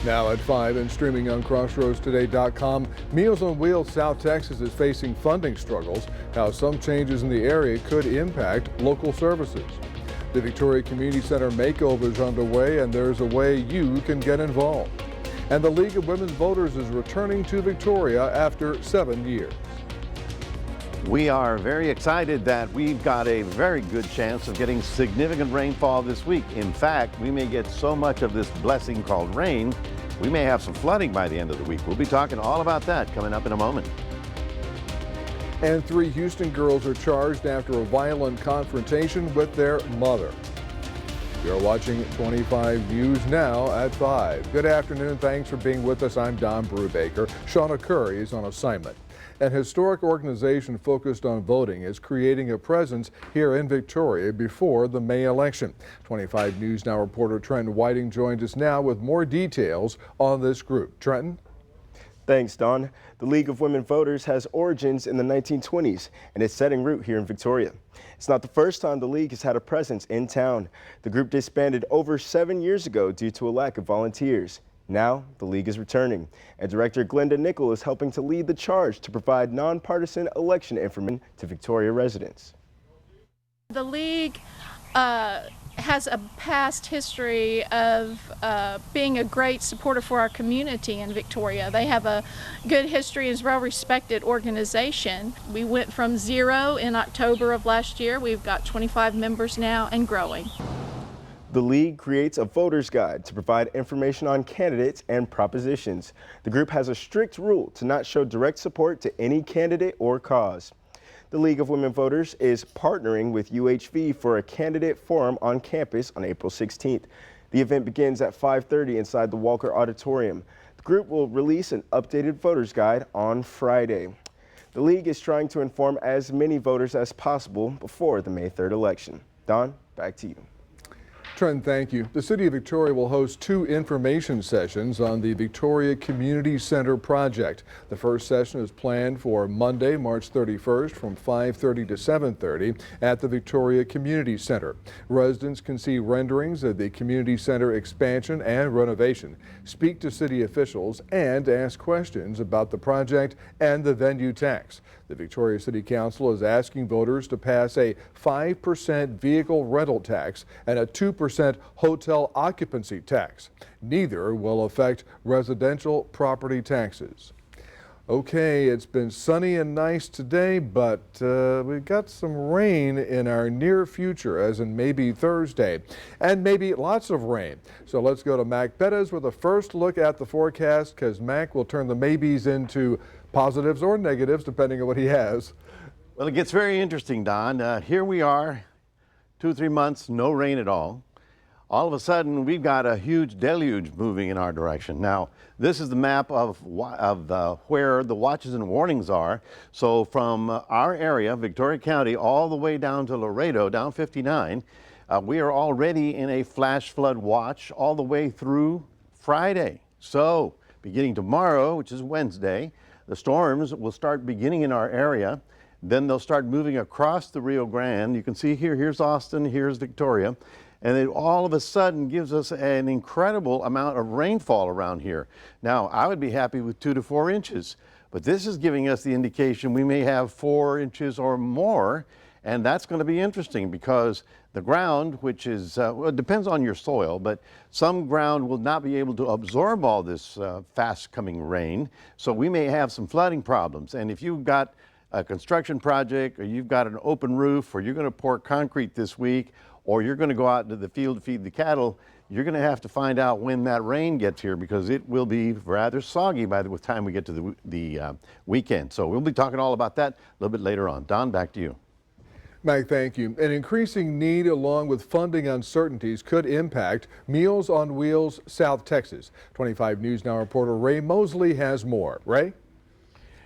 Now at 5 and streaming on crossroadstoday.com, Meals on Wheels South Texas is facing funding struggles, how some changes in the area could impact local services. The Victoria Community Center makeover is underway, and there's a way you can get involved. And the League of Women Voters is returning to Victoria after 7 years. We are very excited that we've got a very good chance of getting significant rainfall this week. In fact, we may get so much of this blessing called rain, we may have some flooding by the end of the week. We'll be talking all about that coming up in a moment. And 3 Houston girls are charged after a violent confrontation with their mother. You're watching 25 News now at 5. Good afternoon. Thanks for being with us. I'm Don Brubaker. Shauna Curry is on assignment. An historic organization focused on voting is creating a presence here in Victoria before the May election. 25 News Now reporter Trenton Whiting joins us now with more details on this group. Trenton? Thanks, Don. The League of Women Voters has origins in the 1920s and is setting root here in Victoria. It's not the first time the League has had a presence in town. The group disbanded over 7 years ago due to a lack of volunteers. Now, the League is returning, and Director Glenda Nickel is helping to lead the charge to provide nonpartisan election information to Victoria residents. The League has a past history of being a great supporter for our community in Victoria. They have a good history as a well-respected organization. We went from 0 in October of last year. We've got 25 members now and growing. The League creates a voter's guide to provide information on candidates and propositions. The group has a strict rule to not show direct support to any candidate or cause. The League of Women Voters is partnering with UHV for a candidate forum on campus on April 16th. The event begins at 5:30 inside the Walker Auditorium. The group will release an updated voter's guide on Friday. The League is trying to inform as many voters as possible before the May 3rd election. Don, back to you. Trenton, thank you. The City of Victoria will host 2 information sessions on the Victoria Community Center project. The first session is planned for Monday, March 31st from 5:30 to 7:30 at the Victoria Community Center. Residents can see renderings of the community center expansion and renovation, speak to city officials, and ask questions about the project and the venue tax. The Victoria City Council is asking voters to pass a 5% vehicle rental tax and a 2% hotel occupancy tax. Neither will affect residential property taxes. Okay, it's been sunny and nice today, but we've got some rain in our near future, as in maybe Thursday, and maybe lots of rain. So let's go to Mac Bettis with a first look at the forecast, because Mac will turn the maybes into positives or negatives, depending on what he has. Well, it gets very interesting, Don. Here we are, 2-3 months, no rain at all. All of a sudden, we've got a huge deluge moving in our direction. Now, this is the map of where the watches and warnings are. So from our area, Victoria County, all the way down to Laredo, down 59, we are already in a flash flood watch all the way through Friday. So beginning tomorrow, which is Wednesday, the storms will start beginning in our area. Then they'll start moving across the Rio Grande. You can see here's Austin, here's Victoria. And it all of a sudden gives us an incredible amount of rainfall around here. Now, I would be happy with 2 to 4 inches, but this is giving us the indication we may have 4 inches or more. And that's going to be interesting because the ground, which is, well, it depends on your soil, but some ground will not be able to absorb all this fast coming rain. So we may have some flooding problems. And if you've got a construction project, or you've got an open roof, or you're going to pour concrete this week, or you're going to go out into the field to feed the cattle, you're going to have to find out when that rain gets here, because it will be rather soggy by the time we get to the weekend. So we'll be talking all about that a little bit later on. Don, back to you. Mike, thank you. An increasing need along with funding uncertainties could impact Meals on Wheels South Texas. 25 News Now reporter Ray Mosley has more. Ray?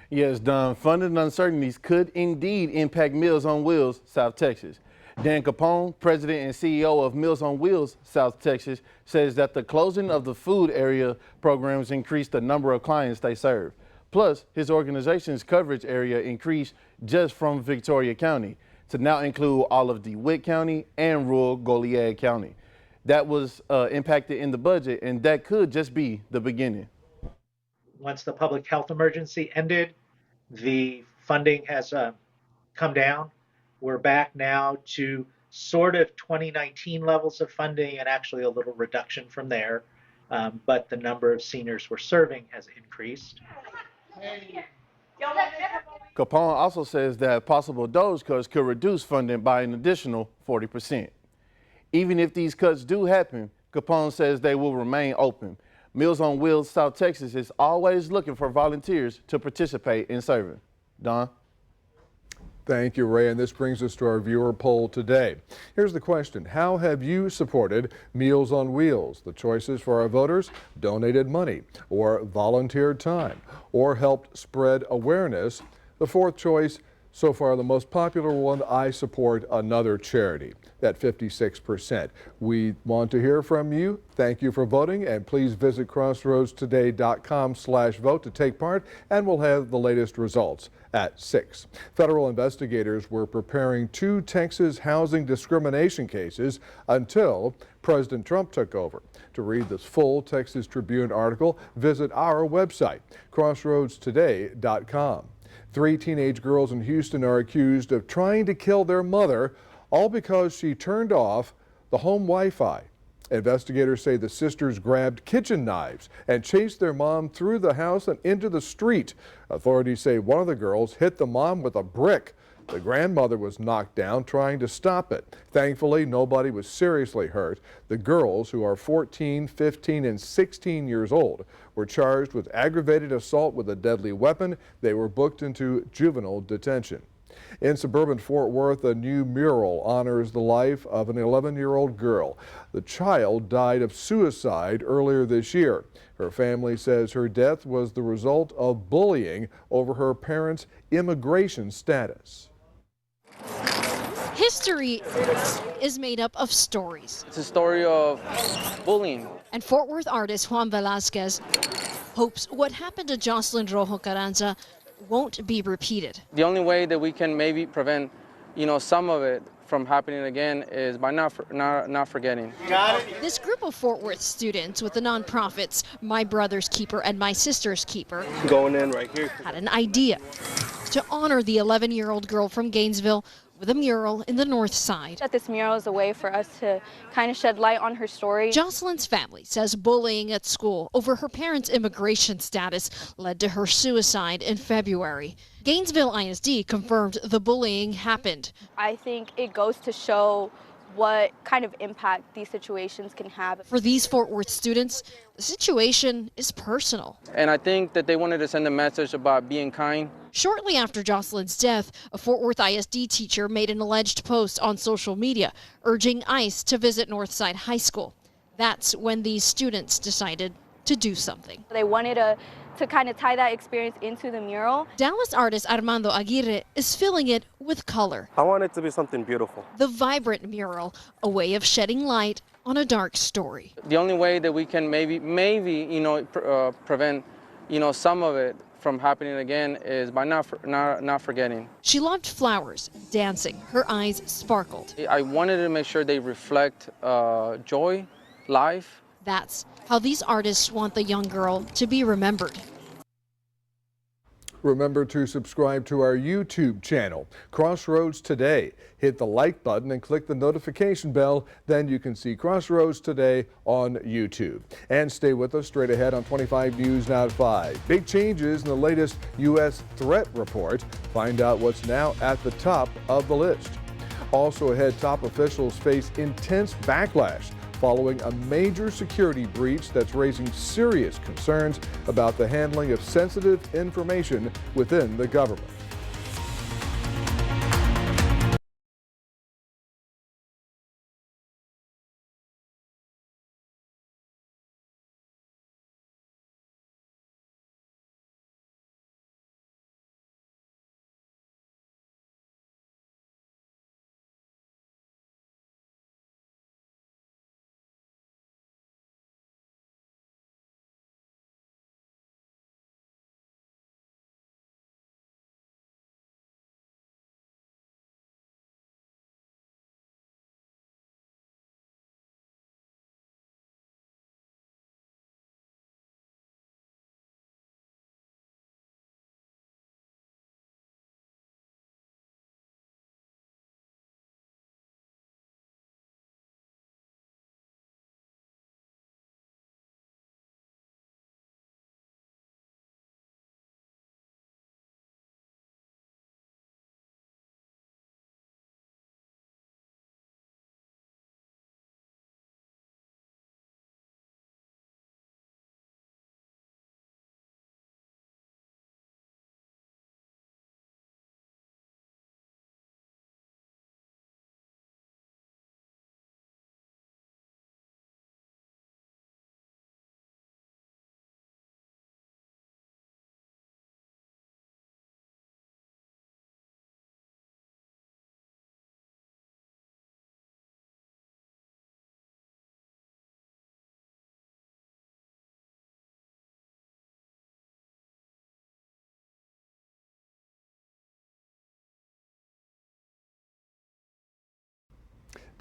Yes, Don, funding uncertainties could indeed impact Meals on Wheels South Texas. Dan Capone, president and CEO of Meals on Wheels South Texas, says that the closing of the food area programs increased the number of clients they serve. Plus, his organization's coverage area increased just from Victoria County to now include all of DeWitt County and rural Goliad County. that was impacted in the budget, and that could just be the beginning. Once the public health emergency ended, the funding has come down. We're back now to sort of 2019 levels of funding and actually a little reduction from there. But the number of seniors we're serving has increased. Capone also says that possible DOGE cuts could reduce funding by an additional 40%. Even if these cuts do happen, Capone says they will remain open. Meals on Wheels South Texas is always looking for volunteers to participate in serving. Don? Thank you, Ray. And this brings us to our viewer poll today. Here's the question. How have you supported Meals on Wheels? The choices for our voters: donated money, or volunteered time, or helped spread awareness. The fourth choice, so far the most popular one: I support another charity, at 56%. We want to hear from you. Thank you for voting, and please visit crossroadstoday.com/vote to take part, and we'll have the latest results at 6. Federal investigators were preparing 2 Texas housing discrimination cases until President Trump took over. To read this full Texas Tribune article, visit our website, crossroadstoday.com. 3 teenage girls in Houston are accused of trying to kill their mother, all because she turned off the home Wi-Fi. Investigators say the sisters grabbed kitchen knives and chased their mom through the house and into the street. Authorities say one of the girls hit the mom with a brick. The grandmother was knocked down trying to stop it. Thankfully, nobody was seriously hurt. The girls, who are 14, 15, and 16 years old, were charged with aggravated assault with a deadly weapon. They were booked into juvenile detention. In suburban Fort Worth, a new mural honors the life of an 11-year-old girl. The child died of suicide earlier this year. Her family says her death was the result of bullying over her parents' immigration status. History is made up of stories. It's a story of bullying. And Fort Worth artist Juan Velasquez hopes what happened to Jocelyn Rojo Carranza won't be repeated. The only way that we can maybe prevent, some of it from happening again is by not forgetting. This group of Fort Worth students with the nonprofits My Brother's Keeper and My Sister's Keeper Going in right here. had an idea to honor the 11-year-old girl from Gainesville with a mural in the north side. That this mural is a way for us to kind of shed light on her story. Jocelyn's family says bullying at school over her parents' immigration status led to her suicide in February. Gainesville ISD confirmed the bullying happened. I think it goes to show what kind of impact these situations can have. For these Fort Worth students, the situation is personal. And I think that they wanted to send a message about being kind. Shortly after Jocelyn's death, a Fort Worth ISD teacher made an alleged post on social media urging ICE to visit Northside High School. That's when these students decided to do something. They wanted to kind of tie that experience into the mural. Dallas artist Armando Aguirre is filling it with color. I want it to be something beautiful. The vibrant mural, a way of shedding light on a dark story. The only way that we can maybe prevent, some of it from happening again is by not forgetting. She loved flowers, dancing. Her eyes sparkled. I wanted to make sure they reflect joy, life. That's how these artists want the young girl to be remembered. Remember to subscribe to our YouTube channel, Crossroads Today. Hit the like button and click the notification bell. Then you can see Crossroads Today on YouTube. And stay with us straight ahead on 25 News Now at 5. Big changes in the latest U.S. threat report. Find out what's now at the top of the list. Also ahead, top officials face intense backlash following a major security breach that's raising serious concerns about the handling of sensitive information within the government.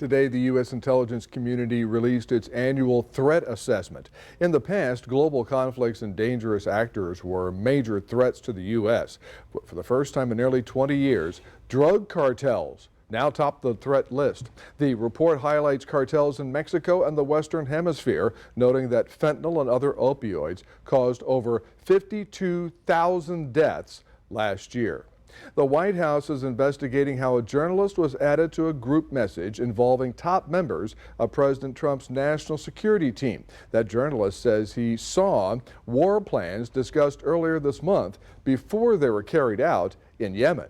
Today, the U.S. intelligence community released its annual threat assessment. In the past, global conflicts and dangerous actors were major threats to the U.S. But for the first time in nearly 20 years, drug cartels now top the threat list. The report highlights cartels in Mexico and the Western Hemisphere, noting that fentanyl and other opioids caused over 52,000 deaths last year. The White House is investigating how a journalist was added to a group message involving top members of President Trump's national security team. That journalist says he saw war plans discussed earlier this month before they were carried out in Yemen.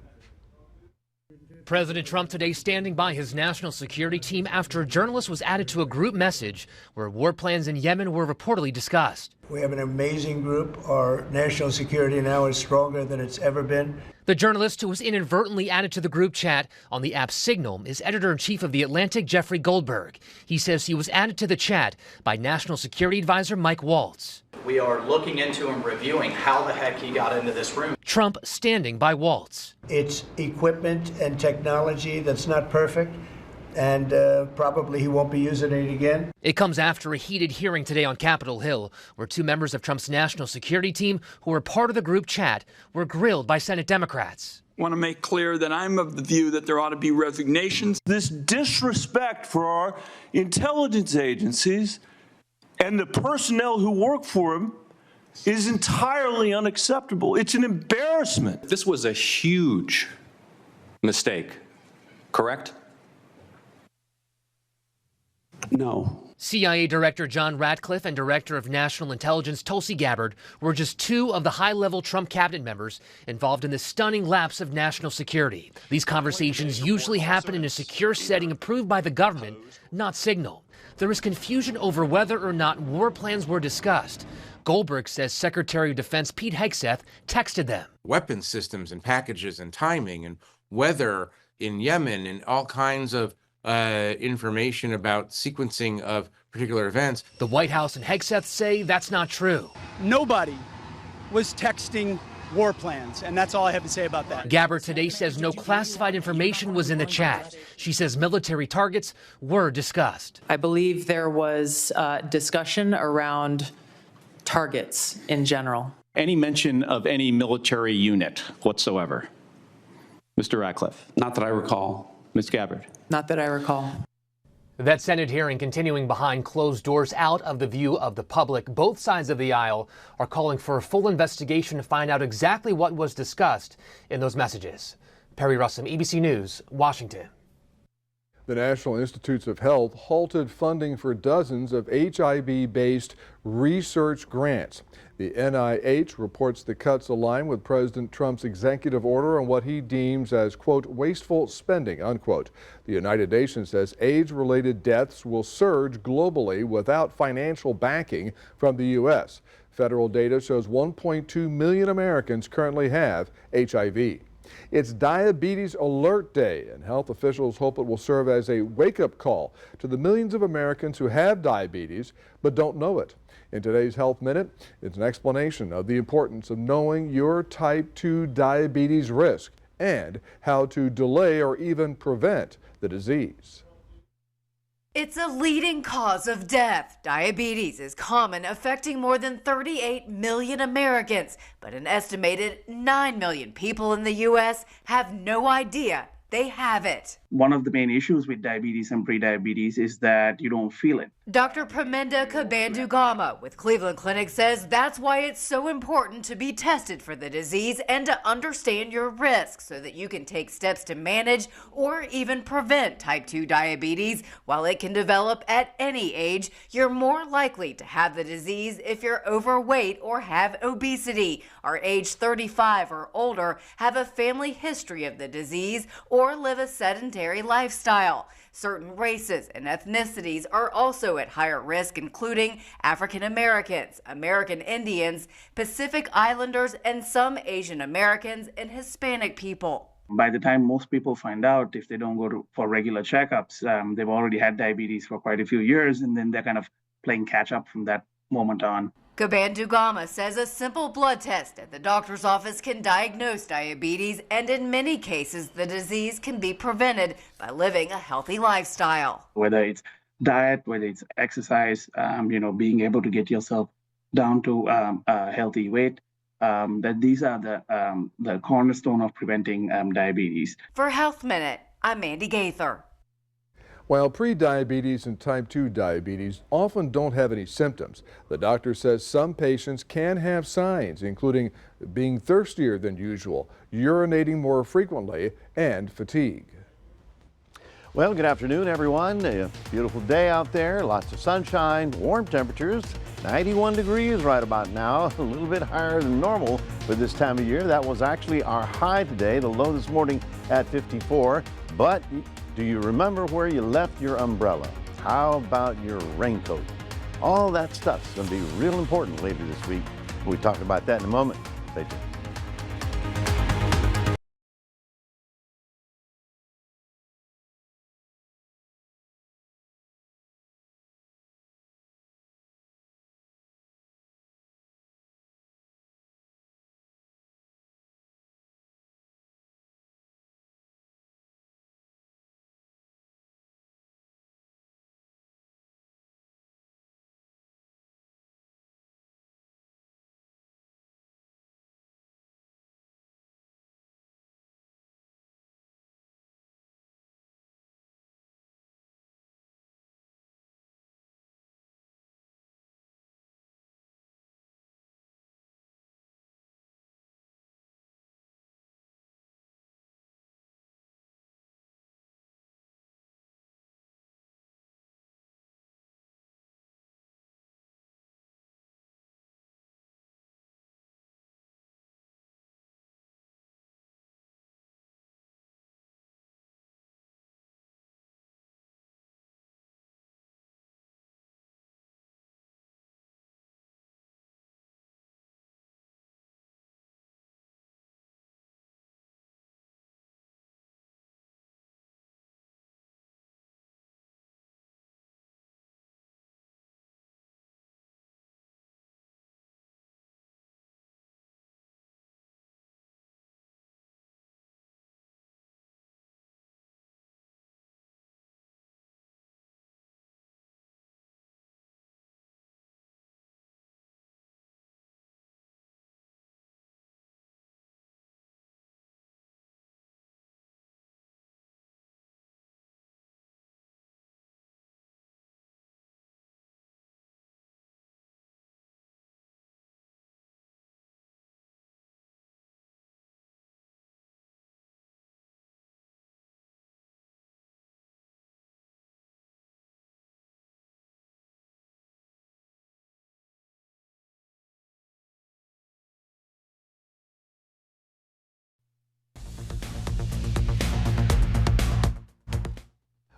President Trump today standing by his national security team after a journalist was added to a group message where war plans in Yemen were reportedly discussed. We have an amazing group. Our national security now is stronger than it's ever been. The journalist who was inadvertently added to the group chat on the app Signal is editor-in-chief of The Atlantic, Jeffrey Goldberg. He says he was added to the chat by National Security Advisor Mike Waltz. We are looking into and reviewing how the heck he got into this room. Trump standing by Waltz. It's equipment and technology that's not perfect, and probably he won't be using it again. It comes after a heated hearing today on Capitol Hill, where two members of Trump's national security team who were part of the group chat were grilled by Senate Democrats. I want to make clear that I'm of the view that there ought to be resignations. This disrespect for our intelligence agencies and the personnel who work for them is entirely unacceptable. It's an embarrassment. This was a huge mistake, correct? No. CIA Director John Ratcliffe and Director of National Intelligence Tulsi Gabbard were just two of the high-level Trump cabinet members involved in the stunning lapse of national security. These conversations usually happen in a secure setting approved by the government, not Signal. There is confusion over whether or not war plans were discussed. Goldberg says Secretary of Defense Pete Hegseth texted them. Weapons systems and packages and timing and weather in Yemen and all kinds of information about sequencing of particular events. The White House and Hegseth say that's not true. Nobody was texting war plans, and that's all I have to say about that. Gabbard today says no classified information was in the chat. She says military targets were discussed. I believe there was discussion around targets in general. Any mention of any military unit whatsoever? Mr. Ratcliffe? Not that I recall. Ms. Gabbard? Not that I recall. That Senate hearing continuing behind closed doors out of the view of the public. Both sides of the aisle are calling for a full investigation to find out exactly what was discussed in those messages. Perry Russum, ABC News, Washington. The National Institutes of Health halted funding for dozens of HIV-based research grants. The NIH reports the cuts align with President Trump's executive order on what he deems as, quote, wasteful spending, unquote. The United Nations says AIDS-related deaths will surge globally without financial backing from the U.S. Federal data shows 1.2 million Americans currently have HIV. It's Diabetes Alert Day, and health officials hope it will serve as a wake-up call to the millions of Americans who have diabetes but don't know it. In today's Health Minute, it's an explanation of the importance of knowing your type 2 diabetes risk and how to delay or even prevent the disease. It's a leading cause of death. Diabetes is common, affecting more than 38 million Americans, but an estimated 9 million people in the U.S. have no idea they have it. One of the main issues with diabetes and prediabetes is that you don't feel it. Dr. Pramenda Kabandugama with Cleveland Clinic says that's why it's so important to be tested for the disease and to understand your risks so that you can take steps to manage or even prevent type 2 diabetes. While it can develop at any age, you're more likely to have the disease if you're overweight or have obesity, are age 35 or older, have a family history of the disease, or live a sedentary lifestyle. Certain races and ethnicities are also at higher risk, including African Americans, American Indians, Pacific Islanders, and some Asian Americans and Hispanic people. By the time most people find out, if they don't go for regular checkups, they've already had diabetes for quite a few years, and then they're kind of playing catch up from that moment on. Rebecca Bandugama says a simple blood test at the doctor's office can diagnose diabetes, and in many cases, the disease can be prevented by living a healthy lifestyle. Whether it's diet, whether it's exercise, being able to get yourself down to a healthy weight, that these are the cornerstone of preventing diabetes. For Health Minute, I'm Mandy Gaither. While prediabetes and type 2 diabetes often don't have any symptoms, the doctor says some patients can have signs, including being thirstier than usual, urinating more frequently, and fatigue. Well, good afternoon, everyone. A beautiful day out there, lots of sunshine, warm temperatures, 91 degrees right about now, a little bit higher than normal for this time of year. That was actually our high today, the low this morning at 54. But do you remember where you left your umbrella? How about your raincoat? All that stuff's going to be real important later this week. We'll talk about that in a moment. Stay tuned.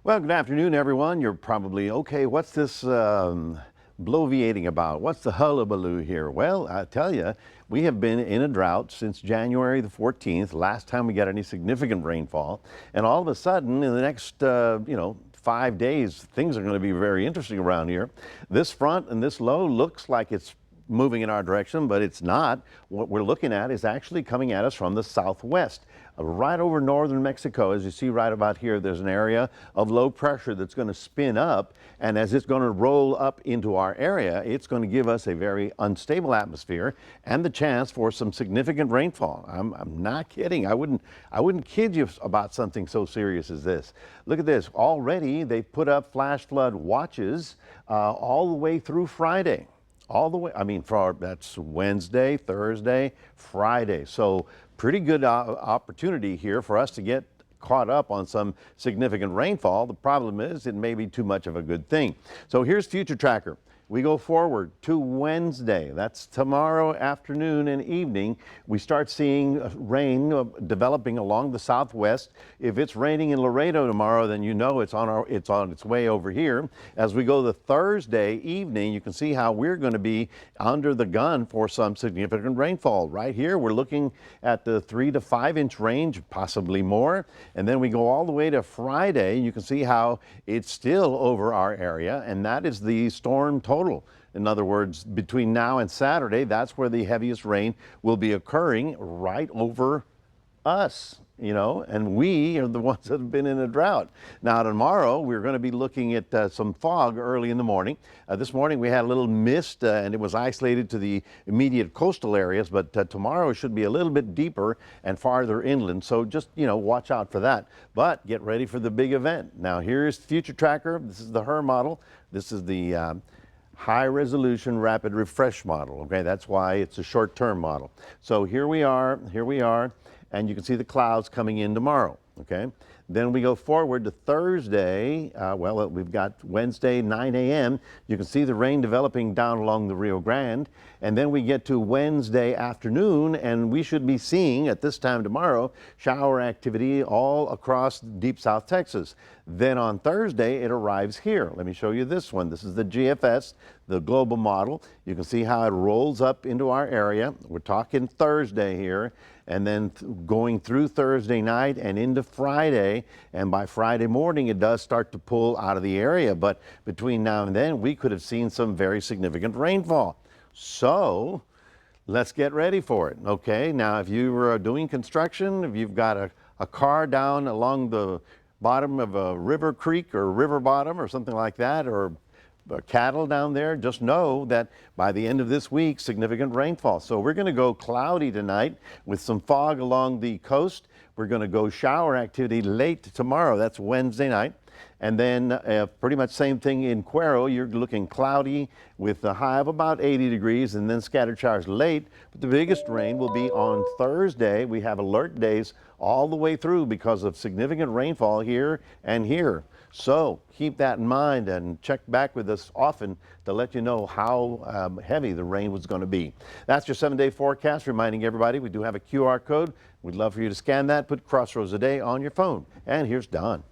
Well, good afternoon, everyone. You're probably, okay, what's this bloviating about? What's the hullabaloo here? Well, I tell you, we have been in a drought since January the 14th, last time we got any significant rainfall. And all of a sudden, in the next, 5 days, things are going to be very interesting around here. This front and this low looks like it's moving in our direction, but it's not. What we're looking at is actually coming at us from the southwest. Right over northern Mexico, as you see right about here, there's an area of low pressure that's going to spin up, and as it's going to roll up into our area, it's going to give us a very unstable atmosphere and the chance for some significant rainfall. I'm not kidding. I wouldn't kid you about something so serious as this. Look at this. Already they put up flash flood watches all the way through Friday. All the way, that's Wednesday, Thursday, Friday. So pretty good opportunity here for us to get caught up on some significant rainfall. The problem is it may be too much of a good thing. So here's Future Tracker. We go forward to Wednesday. That's tomorrow afternoon and evening. We start seeing rain developing along the southwest. If it's raining in Laredo tomorrow, then you know it's on its way over here. As we go to Thursday evening, you can see how we're going to be under the gun for some significant rainfall. Right here, we're looking at the 3 to 5 inch range, possibly more. And then we go all the way to Friday. You can see how it's still over our area, and that is the storm total. In other words, between now and Saturday, that's where the heaviest rain will be occurring right over us, and we are the ones that have been in a drought. Now tomorrow we're going to be looking at some fog early in the morning. This morning we had a little mist and it was isolated to the immediate coastal areas, but tomorrow should be a little bit deeper and farther inland. So just, watch out for that. But get ready for the big event. Now here's Future Tracker. This is the HER model. This is the high resolution rapid refresh model. Okay, that's why it's a short-term model. So here we are. And you can see the clouds coming in tomorrow, okay? Then we go forward to Thursday. We've got Wednesday, 9 a.m. You can see the rain developing down along the Rio Grande. And then we get to Wednesday afternoon, and we should be seeing, at this time tomorrow, shower activity all across deep South Texas. Then on Thursday, it arrives here. Let me show you this one. This is the GFS, the global model. You can see how it rolls up into our area. We're talking Thursday here, and then going through Thursday night and into Friday. And by Friday morning, it does start to pull out of the area. But between now and then, we could have seen some very significant rainfall. So let's get ready for it. Okay, now if you were doing construction, if you've got a car down along the bottom of a river creek or river bottom or something like that, or cattle down there, just know that by the end of this week, significant rainfall. So we're going to go cloudy tonight with some fog along the coast. We're going to go shower activity late tomorrow. That's Wednesday night. And then pretty much same thing in Cuero. You're looking cloudy with a high of about 80 degrees and then scattered showers late. But the biggest rain will be on Thursday. We have alert days all the way through because of significant rainfall here and here. So keep that in mind and check back with us often to let you know how heavy the rain was going to be. That's your 7-day forecast, reminding everybody we do have a QR code. We'd love for you to scan that, put Crossroads a Day on your phone. And here's Don.